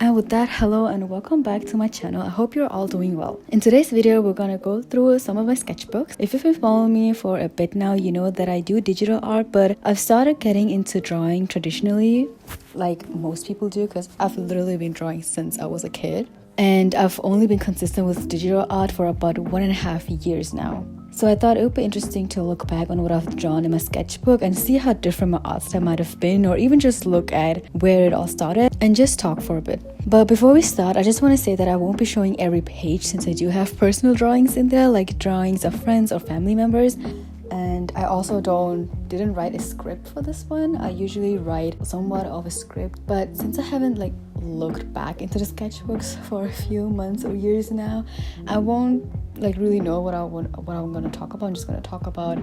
And with that, hello and welcome back to my channel. I hope you're all doing well. In today's video, we're gonna go through some of my sketchbooks. If you've been following me for a bit now, you know that I do digital art, but I've started getting into drawing traditionally, like most people do, because I've literally been drawing since I was a kid. And I've only been consistent with digital art for about 1.5 years now. So I thought it would be interesting to look back on what I've drawn in my sketchbook and see how different my art style might have been, or even just look at where it all started and just talk for a bit. But before we start, I just want to say that I won't be showing every page since I do have personal drawings in there, like drawings of friends or family members. And I also didn't write a script for this one. I usually write somewhat of a script, but since I haven't looked back into the sketchbooks for a few months or years now, I won't really know what I'm going to talk about. I'm just going to talk about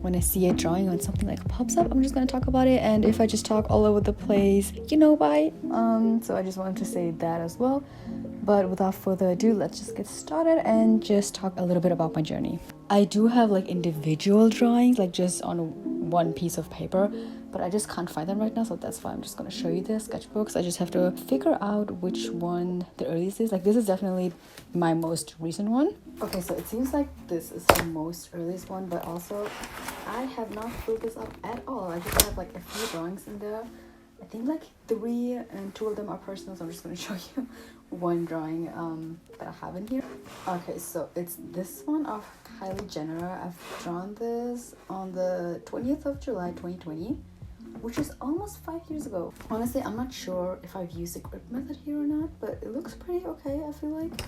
when I see a drawing on something pops up. I'm just going to talk about it, and if I just talk all over the place, you know why. So I just wanted to say that as well. But without further ado, let's just get started and just talk a little bit about my journey. I do have individual drawings, just on one piece of paper, but I just can't find them right now, so that's why I'm just going to show you the sketchbooks. I just have to figure out which one the earliest is. This is definitely my most recent one. Okay, so it seems like this is the most earliest one, but also I have not filled this up at all. I just have a few drawings in there. I think 3 and 2 of them are personal, so I'm just going to show you one drawing that I have in here. Okay, so it's this one of Kylie Jenner. I've drawn this on the 20th of July 2020, which is almost 5 years ago. Honestly, I'm not sure if I've used the grip method here or not, but it looks pretty okay. I feel like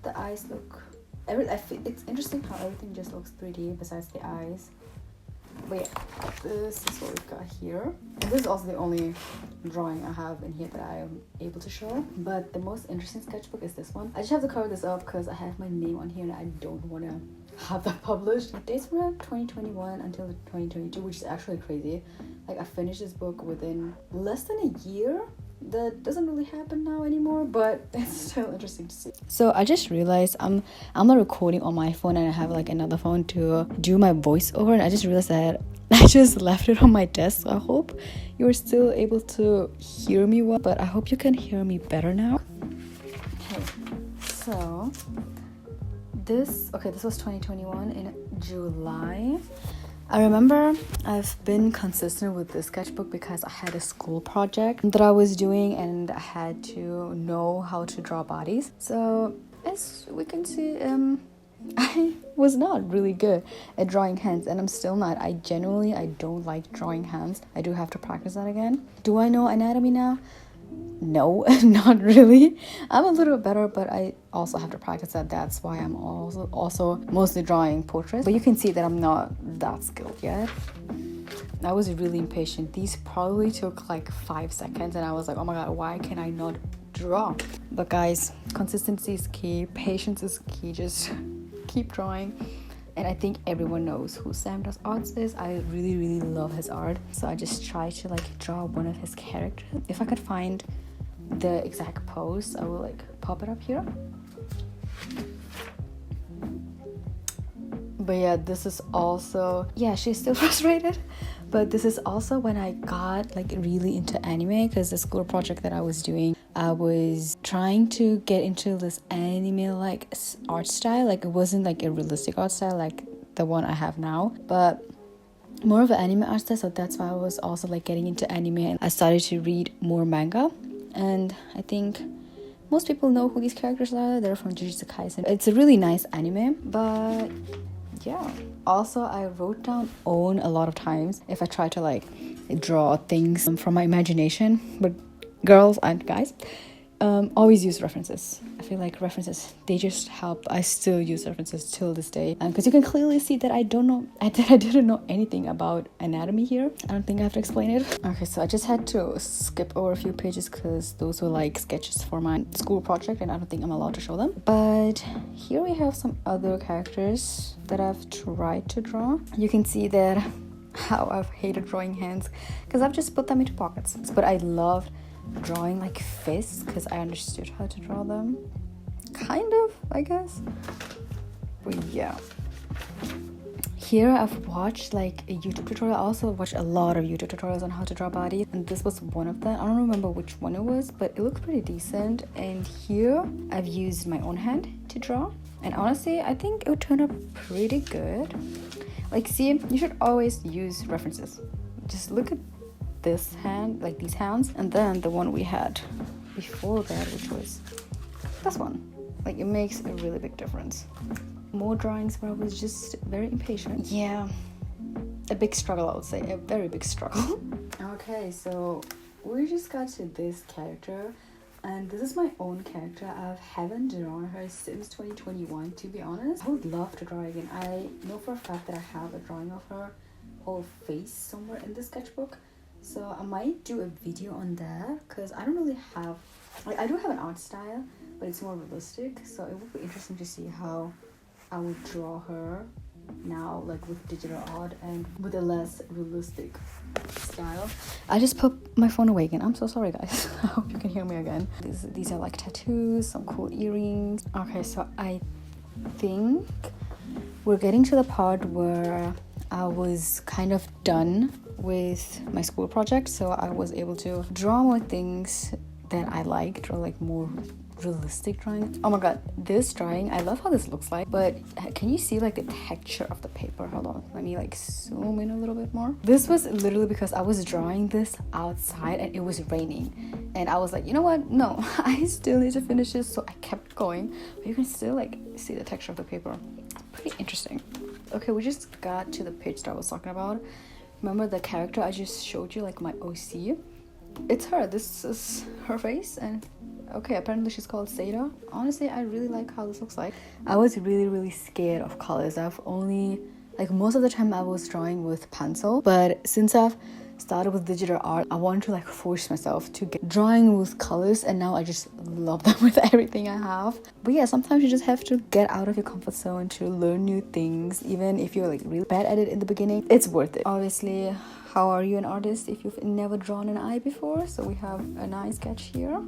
the eyes look it's interesting how everything just looks 3D besides the eyes. But yeah, this is what we've got here. And this is also the only drawing I have in here that I am able to show. But the most interesting sketchbook is this one. I just have to cover this up because I have my name on here and I don't want to have that published. It dates from 2021 until 2022, which is actually crazy. I finished this book within less than a year. That doesn't really happen now anymore, but it's still interesting to see. So I just realized I'm not recording on my phone, and I have another phone to do my voiceover, and I just realized that I just left it on my desk. So I hope you're still able to hear me well, but I hope you can hear me better now. Okay, so this was 2021 in July. I remember I've been consistent with this sketchbook because I had a school project that I was doing and I had to know how to draw bodies. So as we can see, I was not really good at drawing hands, and I'm still not. I don't like drawing hands. I do have to practice that again. Do I know anatomy now? No, not really. I'm a little bit better, but I also have to practice that. That's why I'm also mostly drawing portraits. But you can see that I'm not that skilled yet. I was really impatient. These probably took 5 seconds, and I was like, oh my god, why can I not draw? But guys, consistency is key. Patience is key. Just keep drawing. And I think everyone knows who Sam Does Arts is. I really, really love his art. So I just try to draw one of his characters. If I could find the exact pose, I will pop it up here. But yeah, this is also, she's still frustrated. But this is also when I got really into anime, because the school project that I was doing, I was trying to get into this anime art style. It wasn't a realistic art style like the one I have now, but more of an anime art style. So that's why I was also getting into anime, and I started to read more manga. And I think most people know who these characters are. They're from Jujutsu Kaisen. It's a really nice anime, but yeah. Also, I wrote down own a lot of times if I try to draw things from my imagination. But girls and guys, always use references. I feel references, they just help. I still use references till this day, because you can clearly see that I didn't know anything about anatomy here. I don't think I have to explain it. Okay, so I just had to skip over a few pages because those were sketches for my school project, and I don't think I'm allowed to show them. But here we have some other characters that I've tried to draw. You can see that how I've hated drawing hands because I've just put them into pockets. But I loved drawing fists because I understood how to draw them, kind of, I guess. But yeah, Here I've watched like a YouTube tutorial. I also watched a lot of YouTube tutorials on how to draw bodies, and this was one of them. I don't remember which one it was, but it looked pretty decent. And here I've used my own hand to draw, and honestly I think it would turn out pretty good. Like, see, you should always use references. Just look at this hand, like these hands, and then the one we had before that, which was this one. Like, it makes a really big difference. More drawings where I was just very impatient. Yeah, a big struggle, I would say, a very big struggle. Okay, so we just got to this character, and this is my own character. I haven't drawn her since 2021, to be honest. I would love to draw again. I know for a fact that I have a drawing of her whole face somewhere in the sketchbook, so I might do a video on that, because I don't really have, like, I do have an art style, but it's more realistic, so it would be interesting to see how I would draw her now, like with digital art and with a less realistic style. I just put my phone away again. I'm so sorry, guys. I hope you can hear me again. These are like tattoos, some cool earrings. Okay, so I think we're getting to the part where I was kind of done with my school project, so I was able to draw more things that I liked, or like more realistic drawing. Oh my god, this drawing, I love how this looks like, but can you see like the texture of the paper? Hold on, let me like zoom in a little bit more. This was literally because I was drawing this outside and it was raining, and I was like, you know what, no, I still need to finish this, so I kept going. But you can still like see the texture of the paper. It's pretty interesting. Okay, we just got to the page that I was talking about. Remember the character I just showed you, like my OC? It's her. This is her face, and okay, apparently she's called Seda. Honestly, I really like how this looks like. I was really scared of colors. I've only, like, most of the time I was drawing with pencil, but since I've started with digital art, I wanted to like force myself to get drawing with colors, and now I just love them with everything I have. But yeah, sometimes you just have to get out of your comfort zone to learn new things, even if you're like really bad at it in the beginning. It's worth it. Obviously, how are you an artist if you've never drawn an eye before? So we have an eye sketch here.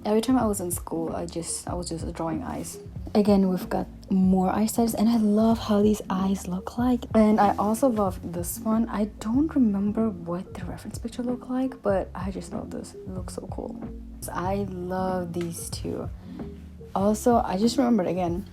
Every time I was in school, I was just drawing eyes. Again, we've got more eye styles, and I love how these eyes look like. And I also love this one. I don't remember what the reference picture looked like, but I just love this. It looks so cool. I love these two. Also, I just remembered again,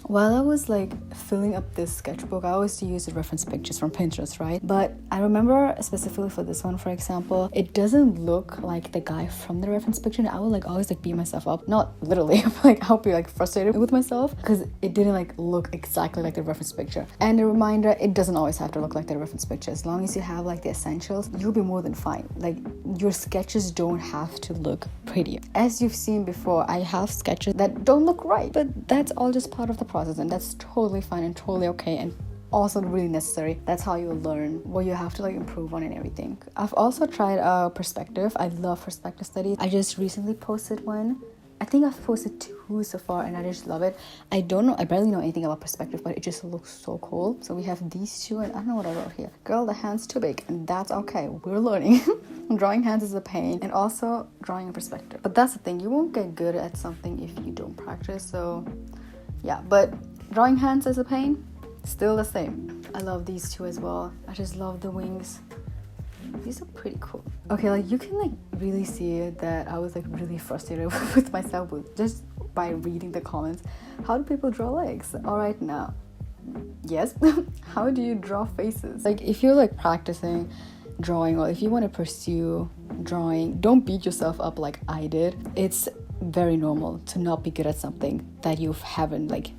while I was like filling up this sketchbook, I always use the reference pictures from Pinterest, right? But I remember specifically for this one, for example, it doesn't look like the guy from the reference picture, and I would like always like beat myself up. Not literally, but like I'll be like frustrated with myself because it didn't like look exactly like the reference picture. And a reminder, it doesn't always have to look like the reference picture. As long as you have like the essentials, you'll be more than fine. Like, your sketches don't have to look pretty. As you've seen before, I have sketches that don't look right, but that's all just part of the process, and that's totally fine and totally okay, and also really necessary. That's how you learn what you have to like improve on and everything. I've also tried perspective. I love perspective studies. I just recently posted one. I think I've posted 2 so far, and I just love it. I barely know anything about perspective, but it just looks so cool. So we have these 2, and I don't know what I wrote here. Girl, the hand's too big, and that's okay. We're learning. Drawing hands is a pain, and also drawing in perspective. But that's the thing, you won't get good at something if you don't practice. So yeah, but drawing hands is a pain, still the same. I love these 2 as well. I just love the wings. These are pretty cool. Okay, like you can like really see that I was like really frustrated with myself just by reading the comments. How do people draw legs? All right, now, yes. How do you draw faces? Like, if you're like practicing drawing, or if you want to pursue drawing, don't beat yourself up like I did. It's very normal to not be good at something that you haven't like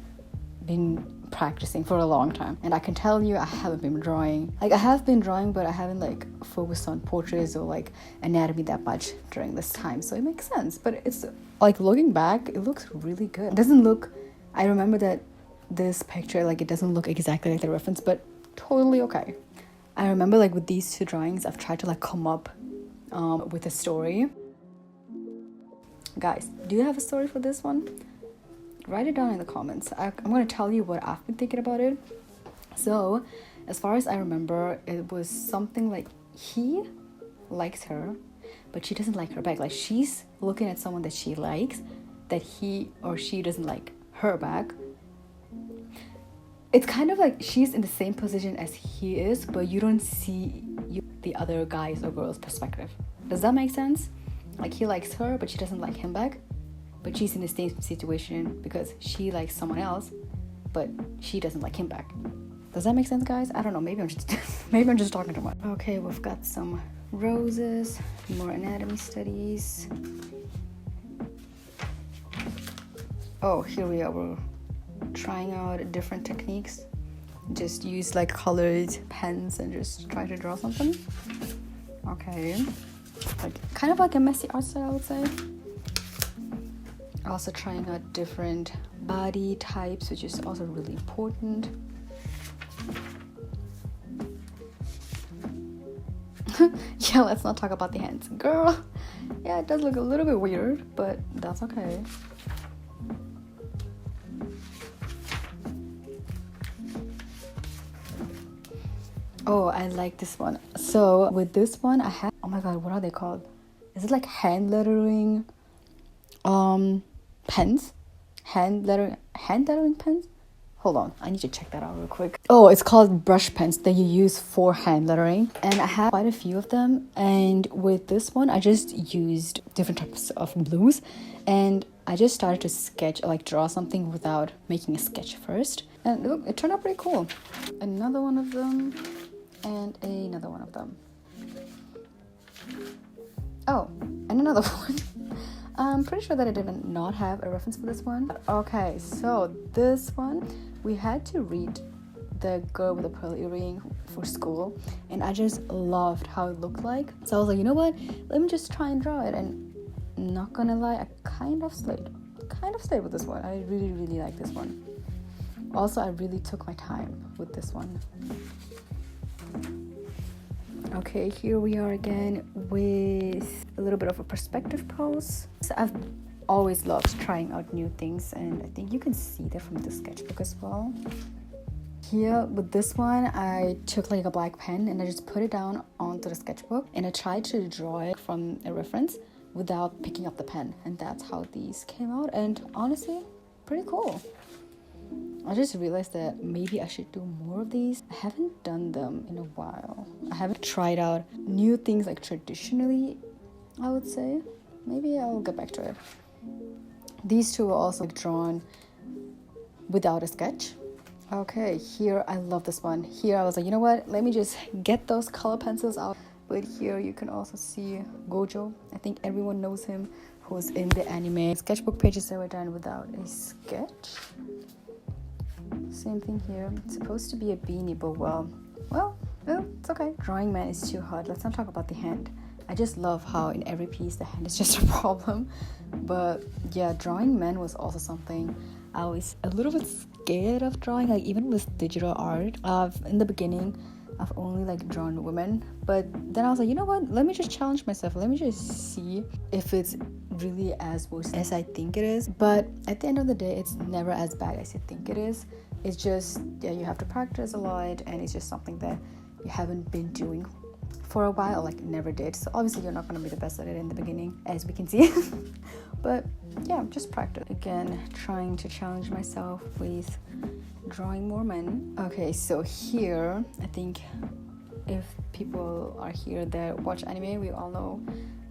been practicing for a long time. And I can tell you, I haven't been drawing. Like, I have been drawing, but I haven't like focused on portraits or like anatomy that much during this time, so it makes sense. But it's like, looking back, it looks really good. It doesn't look, I remember that this picture, like, it doesn't look exactly like the reference, but totally okay. I remember like with these 2 drawings, I've tried to like come up with a story. Guys, do you have a story for this one? Write it down in the comments. I'm going to tell you what I've been thinking about it. So, as far as I remember, it was something like he likes her, but she doesn't like her back. Like, she's looking at someone that she likes, that he or she doesn't like her back. it's kind of like she's in the same position as he is, but you don't see the other guy's or girl's perspective. Does that make sense? Like he likes her, but she doesn't like him back. But she's in the same situation because she likes someone else, but she doesn't like him back. Does that make sense, guys? I don't know. Maybe I'm just talking too much. Okay, we've got some roses, more anatomy studies. Oh, here we are. We're trying out different techniques. Just use like colored pens and just try to draw something. Okay, like kind of like a messy art style, I would say. Also trying out different body types, which is also really important. Yeah, let's not talk about the hands, girl. Yeah, it does look a little bit weird, but that's okay. Oh, I like this one. So with this one, I have, oh my god, what are they called? Is it like hand lettering pens? Hand lettering pens? Hold on, I need to check that out real quick. Oh, it's called brush pens that you use for hand lettering. And I have quite a few of them. And with this one, I just used different types of blues. And I just started to sketch, like draw something without making a sketch first. And look, it turned out pretty cool. Another one of them. And another one of them. Oh, and another one. I'm pretty sure that I did not have a reference for this one. Okay, so this one, we had to read The Girl with the Pearl Earring for school, and I just loved how it looked like. So I was like, you know what? Let me just try and draw it. And not gonna lie, I kind of slayed with this one. I really, really like this one. Also, I really took my time with this one. Okay, here we are again with a little bit of a perspective pose. So I've always loved trying out new things, and I think you can see that from the sketchbook as well. Here with this one, I took like a black pen and I just put it down onto the sketchbook, and I tried to draw it from a reference without picking up the pen, and that's how these came out. And honestly, pretty cool. I just realized that maybe I should do more of these. I haven't done them in a while. I haven't tried out new things like traditionally, I would say. Maybe I'll get back to it. These two were also drawn without a sketch. Okay, here I love this one. Here I was like, you know what? Let me just get those color pencils out. But here you can also see Gojo. I think everyone knows him who's in the anime. Sketchbook pages that were done without a sketch. Same thing here. It's supposed to be a beanie, but well, it's okay. Drawing man is too hard. Let's not talk about the hand. I just love how in every piece the hand is just a problem. But yeah, drawing men was also something I was a little bit scared of drawing, like even with digital art. In the beginning, I've only like drawn women, but then I was like, you know what? Let me just challenge myself. Let me just see if it's really as worse as I think it is. But at the end of the day, it's never as bad as you think it is. It's just, yeah, you have to practice a lot, and it's just something that you haven't been doing for a while, like never did. So obviously you're not going to be the best at it in the beginning, as we can see. But yeah, just practice. Again, trying to challenge myself with drawing more men. Okay, so here, I think if people are here that watch anime, we all know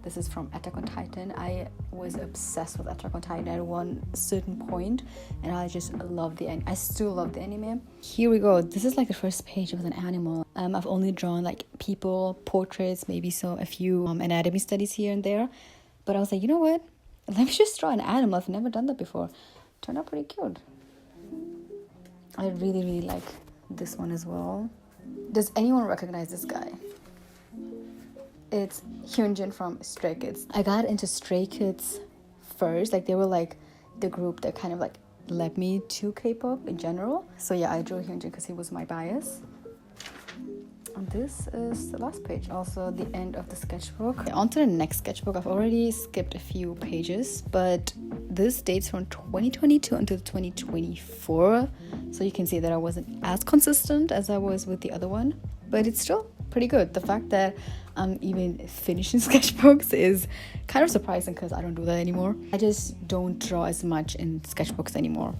this is from Attack on Titan. I was obsessed with Attack on Titan at one certain point, and I just love the anime. I still love the anime. Here we go. This is like the first page with an animal. I've only drawn like people, portraits, maybe so a few anatomy studies here and there. But I was like, you know what? Let me just draw an animal. I've never done that before. Turned out pretty cute. I really, really like this one as well. Does anyone recognize this guy? It's Hyunjin from Stray Kids. I got into Stray Kids first. Like they were like the group that kind of like led me to K-pop in general. So yeah, I drew Hyunjin because he was my bias. And this is the last page, also the end of the sketchbook. Okay, on to the next sketchbook. I've already skipped a few pages, but this dates from 2022 until 2024. So you can see that I wasn't as consistent as I was with the other one, but it's still pretty good. The fact that I'm even finishing sketchbooks is kind of surprising because I don't do that anymore. I just don't draw as much in sketchbooks anymore.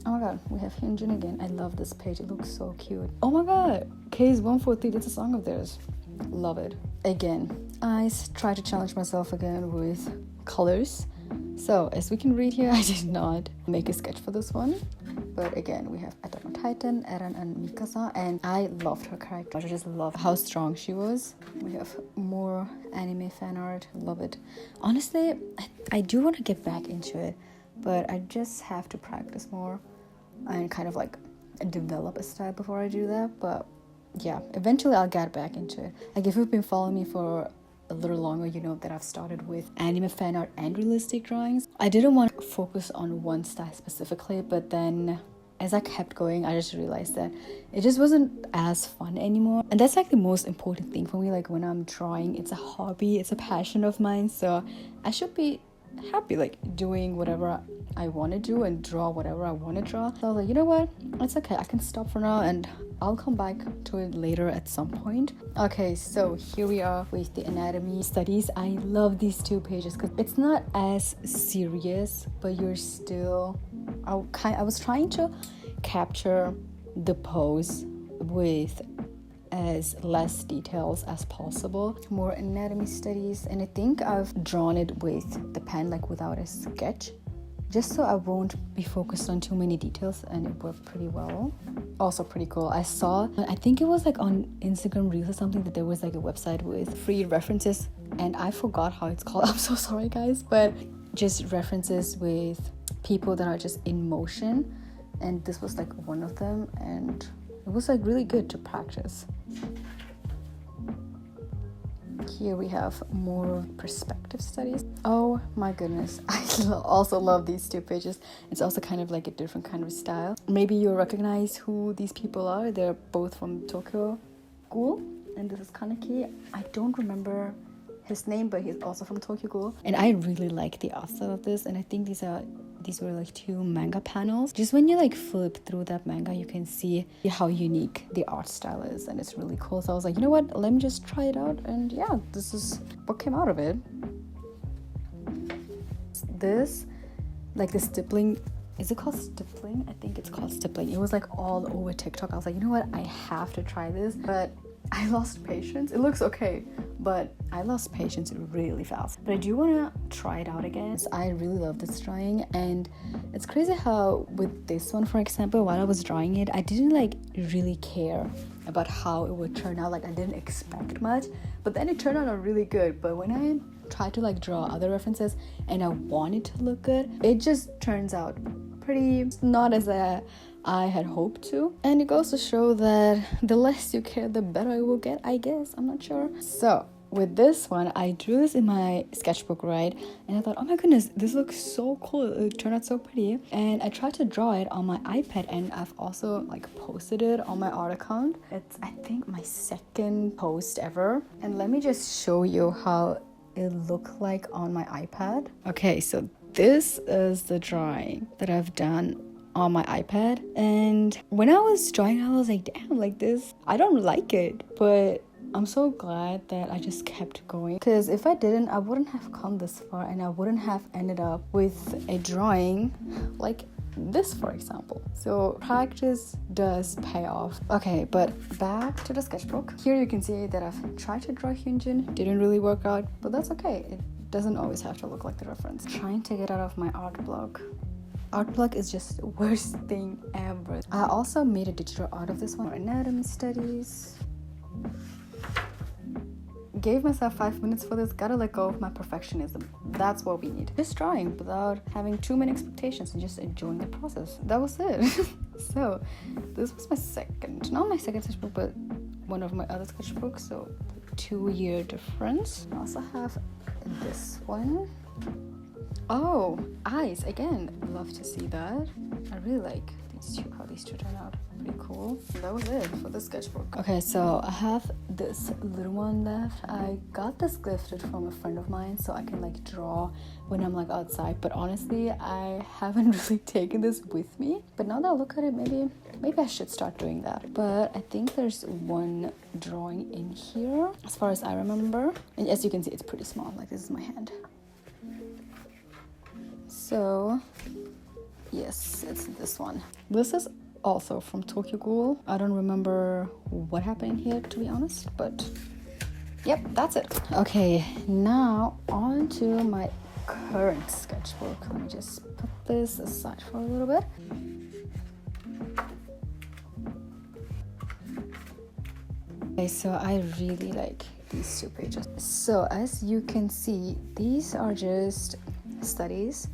Oh my god, we have Hyunjin again. I love this page. It looks so cute. Oh my god, K's 143. That's a song of theirs. Love it. Again, I try to challenge myself again with colors. So as we can read here, I did not make a sketch for this one. But again, we have Attack on Titan, Eren and Mikasa, and I loved her character. I just love how strong she was. We have more anime fan art. Love it. Honestly, I do want to get back into it, but I just have to practice more and kind of like develop a style before I do that. But yeah, eventually I'll get back into it. Like if you've been following me for a little longer, you know that I've started with anime fan art and realistic drawings. I didn't want to focus on one style specifically, but then as I kept going, I just realized that it just wasn't as fun anymore. And that's like the most important thing for me. Like when I'm drawing, it's a hobby, it's a passion of mine, so I should be happy like doing whatever I want to do and draw whatever I want to draw. So I was like, you know what, it's okay, I can stop for now and I'll come back to it later at some point. Okay, so here we are with the anatomy studies. I love these 2 pages because it's not as serious, but you're still, I was trying to capture the pose with as less details as possible. More anatomy studies, and I think I've drawn it with the pen, like without a sketch, just so I won't be focused on too many details, and it worked pretty well. Also pretty cool. I saw, I think it was like on Instagram Reels or something, that there was like a website with free references, and I forgot how it's called. I'm so sorry guys, but just references with people that are just in motion, and this was like one of them, and it was like really good to practice. Here we have more perspective studies. Oh my goodness, I also love these 2 pages. It's also kind of like a different kind of style. Maybe you'll recognize who these people are. They're both from Tokyo Ghoul, and this is Kaneki. I don't remember his name, but he's also from Tokyo Ghoul, and I really like the art style of this. And I think these were like 2 manga panels. Just when you like flip through that manga, you can see how unique the art style is, and it's really cool. So I was like, you know what, let me just try it out, and yeah, this is what came out of it. This, like the stippling, is it called stippling? I think it's called stippling. It was like all over TikTok. I was like, you know what, I have to try this, but I lost patience. It looks okay, but I lost patience really fast. But I do want to try it out again. So I really love this drawing, and it's crazy how with this one, for example, while I was drawing it, I didn't like really care about how it would turn out. Like I didn't expect much, but then it turned out really good. But when I tried to like draw other references and I want it to look good, it just turns out pretty not as I had hoped to. And it goes to show that the less you care, the better it will get, I guess. I'm not sure. So with this one, I drew this in my sketchbook, right? And I thought, oh my goodness, this looks so cool. It turned out so pretty. And I tried to draw it on my iPad, and I've also like posted it on my art account. It's, I think, my 2nd post ever. And let me just show you how it looked like on my iPad. Okay, so this is the drawing that I've done on my iPad, and when I was drawing, I was like, damn, like this, I don't like it, but I'm so glad that I just kept going, because if I didn't, I wouldn't have come this far, and I wouldn't have ended up with a drawing like this, for example. So practice does pay off. Okay, but back to the sketchbook. Here you can see that I've tried to draw Hyunjin, didn't really work out, but that's okay. It doesn't always have to look like the reference. Trying to get out of my art block. Art block is just the worst thing ever. I also made a digital art of this one. Anatomy studies. Gave myself 5 minutes for this. Gotta let go of my perfectionism. That's what we need. Just drawing without having too many expectations and just enjoying the process. That was it. So this was my second, not my second sketchbook, but one of my other sketchbooks. So 2-year difference. I also have this one. Oh, eyes again. Love to see that. I really like these 2, how these 2 turn out. Pretty cool. And that was it for the sketchbook. Okay, so I have this little one left. I got this gifted from a friend of mine, so I can like draw when I'm like outside. But honestly, I haven't really taken this with me. But now that I look at it, maybe I should start doing that. But I think there's one drawing in here, as far as I remember. And as you can see, it's pretty small. Like this is my hand. So Yes, it's this one. This is also from Tokyo Ghoul. I don't remember what happened here, to be honest, but yep, that's it. Okay, now on to my current sketchbook. Let me just put this aside for a little bit. Okay, so I really like these 2 pages. So as you can see, these are just studies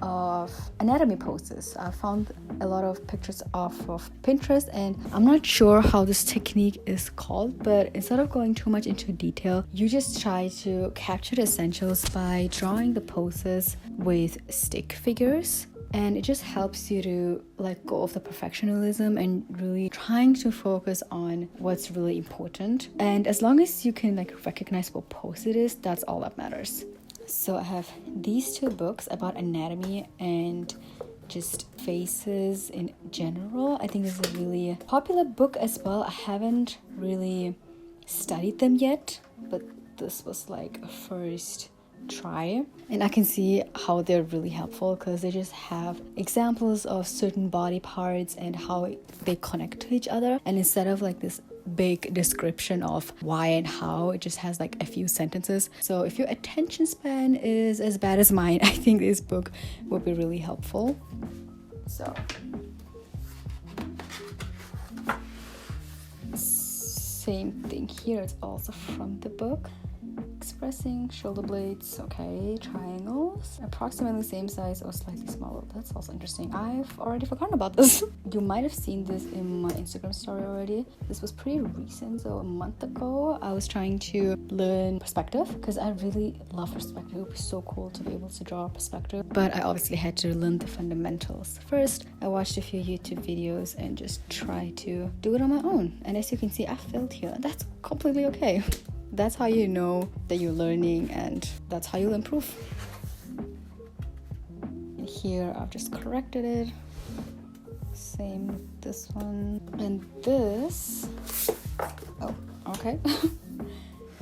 of anatomy poses. I found a lot of pictures off of Pinterest, and I'm not sure how this technique is called, but instead of going too much into detail, you just try to capture the essentials by drawing the poses with stick figures. And it just helps you to let go of the perfectionism and really trying to focus on what's really important. And as long as you can recognize what pose it is, that's all that matters. So I have these 2 books about anatomy and just faces in general. I think this is a really popular book as well. I haven't really studied them yet, but this was like a first try, and I can see how they're really helpful because they just have examples of certain body parts and how they connect to each other, and instead of like this big description of why and how, it just has like a few sentences. So if your attention span is as bad as mine, I think this book will be really helpful. So same thing here, it's also from the book. Expressing shoulder blades, okay, triangles, approximately same size or slightly smaller. That's also interesting. I've already forgotten about this. You might have seen this in my Instagram story already. This was pretty recent, so a month ago. I was trying to learn perspective because I really love perspective. It would be so cool to be able to draw perspective, but I obviously had to learn the fundamentals first. I watched a few YouTube videos and just tried to do it on my own, and as you can see, I failed here. That's completely okay. That's how you know that you're learning, and that's how you'll improve. And here I've just corrected it. Same with this one. And this, oh, okay.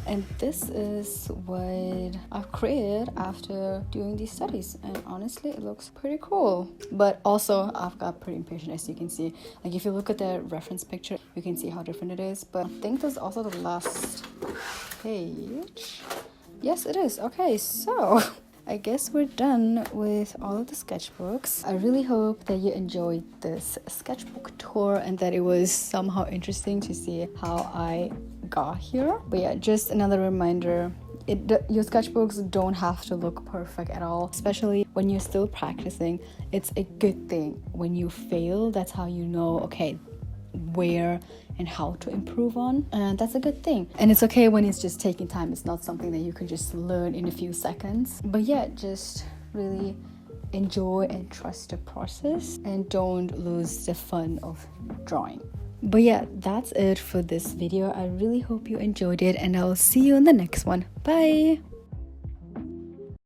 And this is what I've created after doing these studies, and honestly it looks pretty cool. But also I've got pretty impatient, as you can see. Like if you look at the reference picture, you can see how different it is. But I think this is also the last page. Yes, it is. Okay, so I guess we're done with all of the sketchbooks. I really hope that you enjoyed this sketchbook tour and that it was somehow interesting to see how I got here. But yeah, just another reminder, your sketchbooks don't have to look perfect at all, especially when you're still practicing. It's a good thing when you fail. That's how you know, okay, where and how to improve on, and that's a good thing. And it's okay when it's just taking time. It's not something that you can just learn in a few seconds. But yeah, just really enjoy and trust the process and don't lose the fun of drawing. But yeah, that's it for this video. I really hope you enjoyed it, and I'll see you in the next one. Bye.